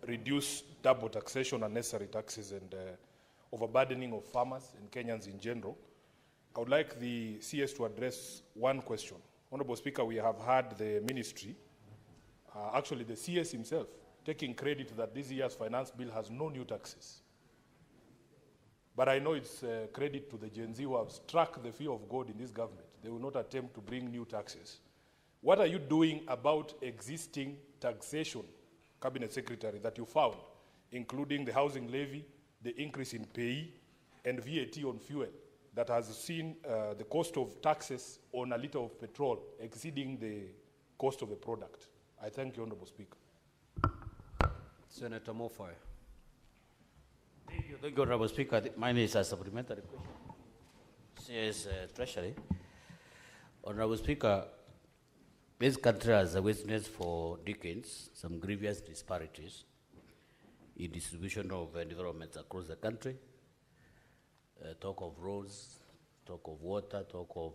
reduce double taxation, unnecessary taxes, and overburdening of farmers and Kenyans in general, I would like the CS to address one question. Honorable Speaker, we have heard the ministry, actually the CS himself, taking credit that this year's finance bill has no new taxes. But I know it's credit to the Gen Z who have struck the fear of God in this government. They will not attempt to bring new taxes. What are you doing about existing taxation, Cabinet Secretary, that you found, including the housing levy, the increase in pay, and VAT on fuel, that has seen the cost of taxes on a liter of petrol exceeding the cost of the product? I thank you, Honorable Speaker. Senator Mofai. Thank you, Honorable Speaker. Mine is a supplementary question. CS Treasury. Honorable Speaker, this country has witnessed for decades some grievous disparities in distribution of environments across the country. Talk of roads, talk of water, talk of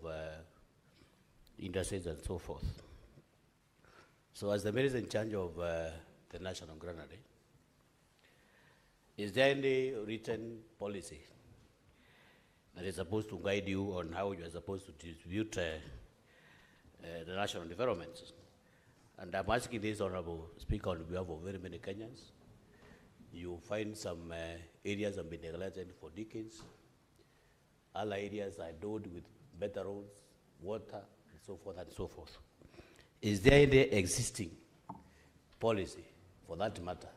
industries and so forth. So as the minister in charge of the national granary, is there any written policy that is supposed to guide you on how you are supposed to distribute the national environments? And I'm asking this, Honorable Speaker, on behalf of very many Kenyans. You find some areas have been neglected for decades. Other areas are endowed with better roads, water, and so forth and so forth. Is there any existing policy, for that matter,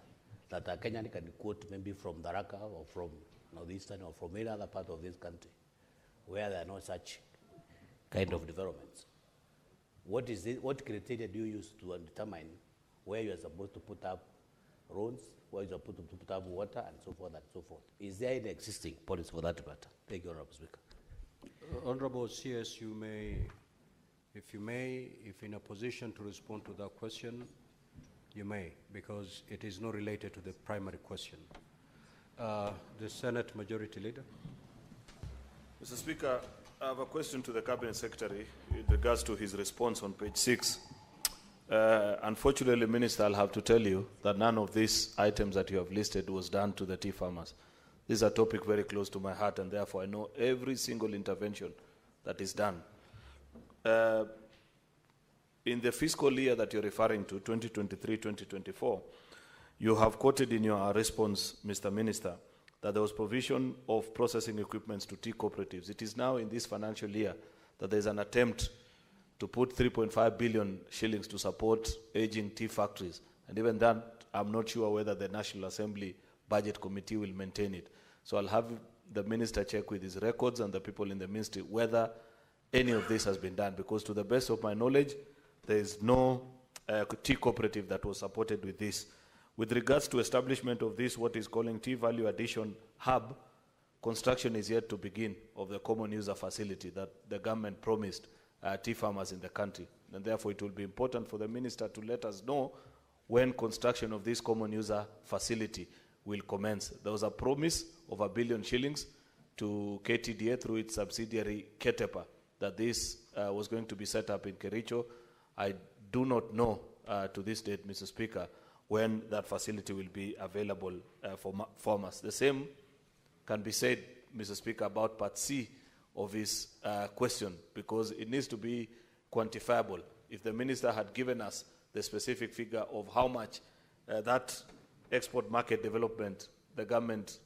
that a Kenyan can quote maybe from Tharaka or from Northeastern or from any other part of this country where there are no such kind of developments? What is it, what criteria do you use to determine where you are supposed to put up roads, where you are supposed to put up water, and so forth and so forth? Is there any existing policy for that matter? Thank you, Honorable Speaker. Honorable CS, you may, if in a position to respond to that question, you may, because it is not related to the primary question. The Senate Majority Leader. Mr. Speaker, I have a question to the Cabinet Secretary in regards to his response on page 6. Unfortunately, Minister, I'll have to tell you that none of these items that you have listed was done to the tea farmers. This is a topic very close to my heart, and therefore I know every single intervention that is done. In the fiscal year that you're referring to, 2023-2024, you have quoted in your response, Mr. Minister, that there was provision of processing equipments to tea cooperatives. It is now in this financial year that there's an attempt to put 3.5 billion shillings to support aging tea factories. And even that, I'm not sure whether the National Assembly Budget Committee will maintain it. So I'll have the minister check with his records and the people in the ministry whether any of this has been done, because to the best of my knowledge, there is no tea cooperative that was supported with this. With regards to establishment of this, what is calling Tea Value Addition Hub, construction is yet to begin of the common user facility that the government promised tea farmers in the country. And therefore, it will be important for the minister to let us know when construction of this common user facility will commence. There was a promise of R1 billion shillings to KTDA through its subsidiary Ketepa that this was going to be set up in Kericho. I do not know to this date, Mr. Speaker, when that facility will be available for farmers. The same can be said, Mr. Speaker, about Part C of his question, because it needs to be quantifiable. If the minister had given us the specific figure of how much that export market development the government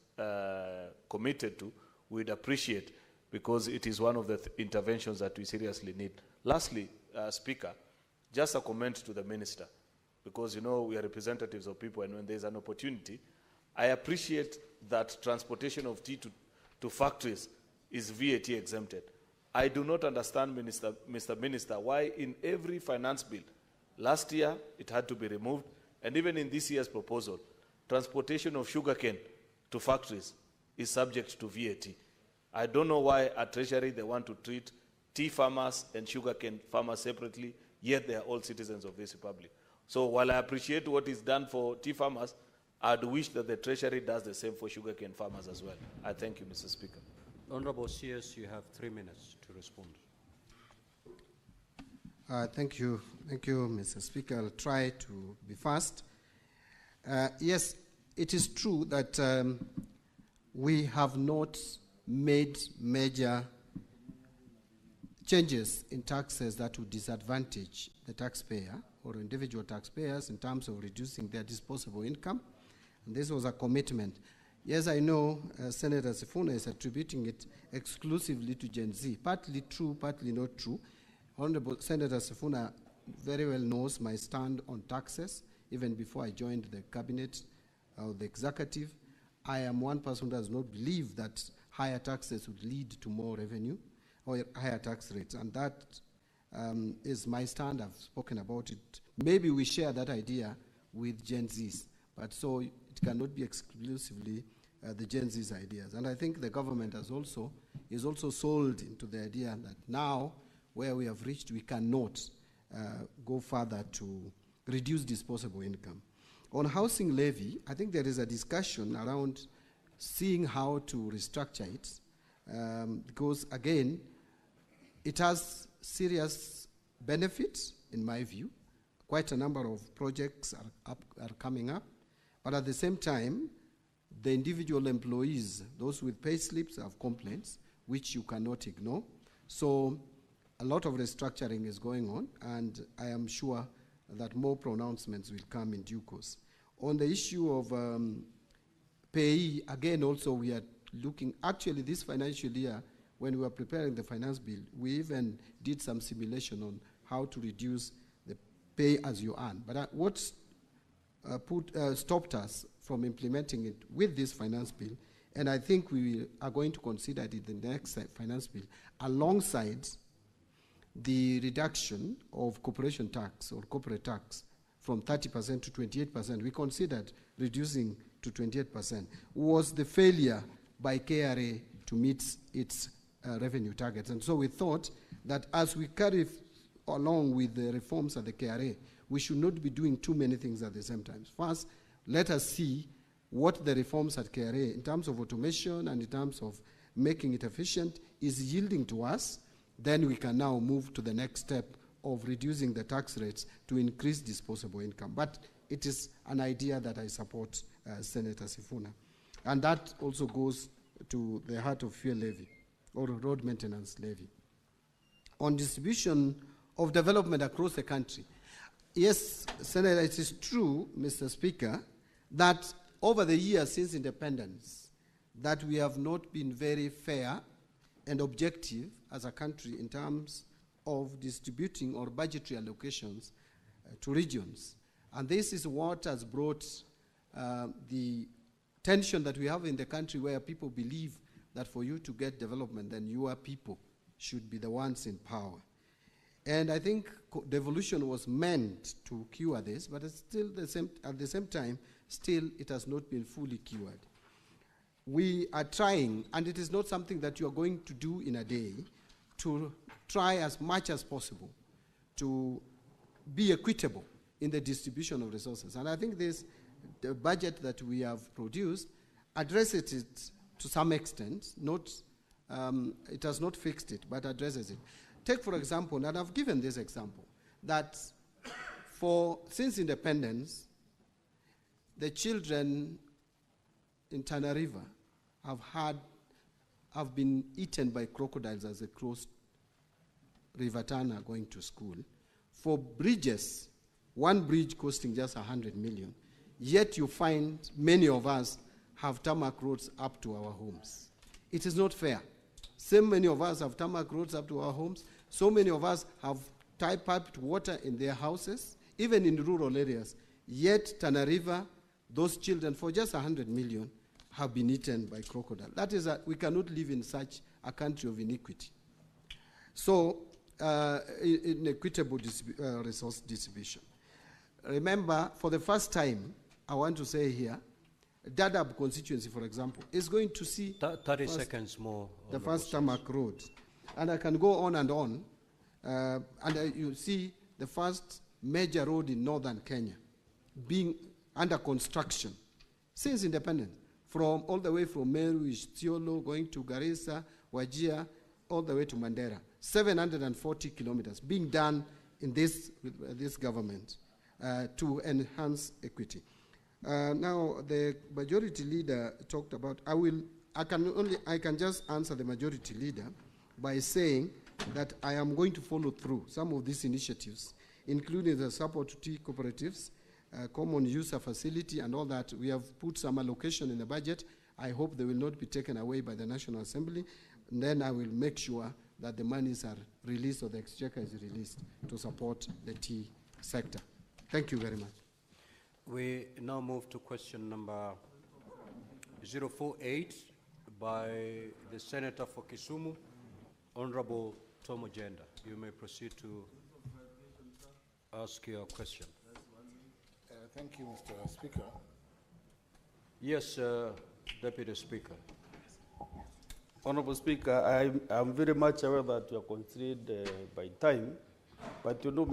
committed to, we'd appreciate, because it is one of the interventions that we seriously need. Lastly, Speaker, just a comment to the minister, because, you know, we are representatives of people, and when there's an opportunity, I appreciate that transportation of tea to factories is VAT exempted. I do not understand, Mr. Minister, why in every finance bill, last year it had to be removed, and even in this year's proposal, transportation of sugarcane to factories is subject to VAT. I don't know why at Treasury they want to treat tea farmers and sugarcane farmers separately, yet they are all citizens of this republic. So while I appreciate what is done for tea farmers, I'd wish that the Treasury does the same for sugarcane farmers as well. I thank you, Mr. Speaker. Honorable CS, you have 3 minutes to respond. Thank you, Mr. Speaker. I'll try to be fast. Yes, it is true that we have not made major changes in taxes that would disadvantage the taxpayer or individual taxpayers in terms of reducing their disposable income. And this was a commitment. Yes, I know Senator Sifuna is attributing it exclusively to Gen Z. Partly true, partly not true. Honorable Senator Sifuna very well knows my stand on taxes. Even before I joined the cabinet or the executive, I am one person who does not believe that higher taxes would lead to more revenue or higher tax rates. And that is my stand. I've spoken about it. Maybe we share that idea with Gen Zs, but so it cannot be exclusively the Gen Z's ideas. And I think the government is also sold into the idea that now, where we have reached, we cannot go further to reduce disposable income. On housing levy, I think there is a discussion around seeing how to restructure it, because again, it has serious benefits, in my view. Quite a number of projects are coming up, but at the same time, the individual employees, those with pay slips, have complaints, which you cannot ignore. So a lot of restructuring is going on, and I am sure that more pronouncements will come in due course. On the issue of payee, again, also we are looking, actually this financial year, when we were preparing the finance bill, we even did some simulation on how to reduce the pay as you earn. But what stopped us from implementing it with this finance bill, and I think we are going to consider it in the next finance bill, alongside the reduction of corporation tax or corporate tax from 30% to 28%, we considered reducing to 28%, was the failure by KRA to meet its revenue targets. And so we thought that as we carry along with the reforms at the KRA, we should not be doing too many things at the same time. First, let us see what the reforms at KRA, in terms of automation and in terms of making it efficient, is yielding to us. Then we can now move to the next step of reducing the tax rates to increase disposable income. But it is an idea that I support, Senator Sifuna. And that also goes to the heart of fuel levy or road maintenance levy. On distribution of development across the country, yes, Senator, it is true, Mr. Speaker, that over the years since independence, that we have not been very fair and objective as a country in terms of distributing or budgetary allocations to regions. And this is what has brought the tension that we have in the country, where people believe that for you to get development, then your people should be the ones in power. And I think devolution was meant to cure this, but it's still at the same time, still it has not been fully cured. We are trying, and it is not something that you are going to do in a day, to try as much as possible to be equitable in the distribution of resources. And I think the budget that we have produced addresses it to some extent. It has not fixed it, but addresses it. Take, for example, and I've given this example, that since independence, the children in Tana River have been eaten by crocodiles as they crossed River Tana going to school. For bridges, one bridge costing just 100 million, yet you find many of us have tarmac roads up to our homes. It is not fair. So many of us have tarmac roads up to our homes. So many of us have tie-piped water in their houses, even in rural areas. Yet Tana River, those children, for just 100 million, have been eaten by crocodile. That is, we cannot live in such a country of iniquity. So, inequitable resource distribution. Remember, for the first time, I want to say here, Dadaab constituency, for example, is going to see 30 seconds more. The first tarmac road. And I can go on and on. You see the first major road in northern Kenya being under construction since independence, all the way from Meru, Isiolo, going to Garissa, Wajir, all the way to Mandera. 740 kilometers being done in this government to enhance equity. Now, the majority leader talked about, I can just answer the majority leader by saying that I am going to follow through some of these initiatives, including the support to tea cooperatives, common user facility and all that. We have put some allocation in the budget. I hope they will not be taken away by the National Assembly. And then I will make sure that the monies are released or the exchequer is released to support the tea sector. Thank you very much. We now move to question number 048 by the Senator for Kisumu, Honorable Tom Ojenda. You may proceed to ask your question. Thank you, Mr. Speaker. Yes, Deputy Speaker. Honorable Speaker, I'm very much aware that you are constrained by time, but you know,